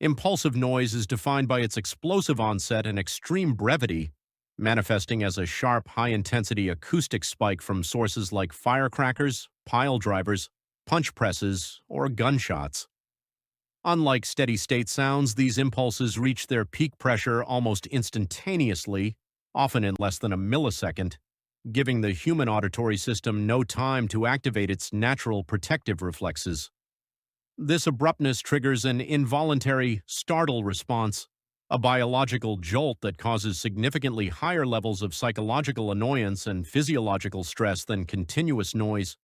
Impulsive noise is defined by its explosive onset and extreme brevity, manifesting as a sharp, high-intensity acoustic spike from sources like firecrackers, pile drivers, punch presses, or gunshots. Unlike steady-state sounds, these impulses reach their peak pressure almost instantaneously, often in less than a millisecond, giving the human auditory system no time to activate its natural protective reflexes. This abruptness triggers an involuntary startle response, a biological jolt that causes significantly higher levels of psychological annoyance and physiological stress than continuous noise.